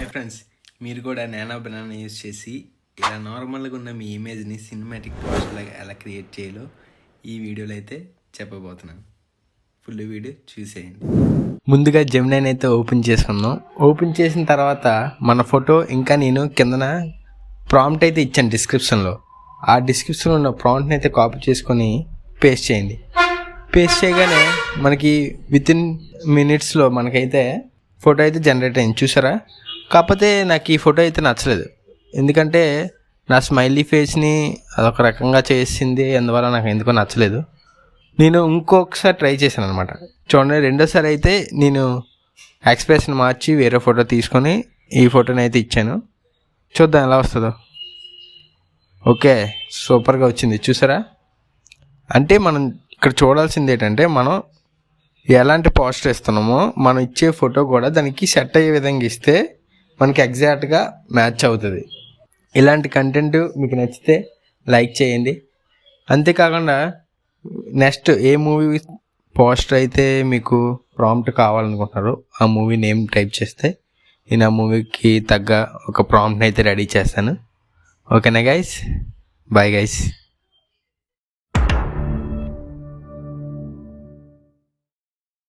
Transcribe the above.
Hi friends, మీరు కూడా nano banana use చేసి ఇలా నార్మల్గా ఉన్న మీ ఇమేజ్ని సినిమాటిక్ పోస్ట్ లాగా ఎలా క్రియేట్ చేయాలో ఈ వీడియోలో అయితే చెప్పబోతున్నాను. ఫుల్ వీడియో చూసేయండి. ముందుగా జెమినైని అయితే ఓపెన్ చేసుకుందాం. ఓపెన్ చేసిన తర్వాత మన ఫోటో ఇంకా నేను కిందన ప్రాంప్ట్ అయితే ఇచ్చాను డిస్క్రిప్షన్లో. ఆ డిస్క్రిప్షన్లో ఉన్న ప్రాంప్ట్ని అయితే కాపీ చేసుకొని పేస్ట్ చేయండి. పేస్ట్ చేయగానే మనకి వితిన్ మినిట్స్లో మనకైతే ఫోటో అయితే జనరేట్ అయింది, చూసారా? కాకపోతే నాకు ఈ ఫోటో అయితే నచ్చలేదు, ఎందుకంటే నా స్మైలీ ఫేస్ని అదొక రకంగా చేసింది, అందువల్ల నాకు ఎందుకో నచ్చలేదు. నేను ఇంకొకసారి ట్రై చేశాను అనమాట. చూడండి, రెండోసారి అయితే నేను ఎక్స్ప్రెషన్ మార్చి వేరే ఫోటో తీసుకొని ఈ ఫోటోని అయితే ఇచ్చాను. చూద్దాం ఎలా వస్తుందో. ఓకే, సూపర్గా వచ్చింది, చూసారా? అంటే మనం ఇక్కడ చూడాల్సింది ఏంటంటే, మనం ఎలాంటి పోస్టర్ ఇస్తున్నామో మనం ఇచ్చే ఫోటో కూడా దానికి సెట్ అయ్యే విధంగా ఇస్తే మనకి ఎగ్జాక్ట్గా మ్యాచ్ అవుతుంది. ఇలాంటి కంటెంట్ మీకు నచ్చితే లైక్ చేయండి. అంతేకాకుండా నెక్స్ట్ ఏ మూవీ పోస్టర్ అయితే మీకు ప్రాంప్ట్ కావాలనుకుంటున్నారో ఆ మూవీ నేమ్ టైప్ చేస్తే నేను ఆ మూవీకి తగ్గ ఒక ప్రాంప్ట్ని అయితే రెడీ చేస్తాను. ఓకేనా గైస్? Bye guys.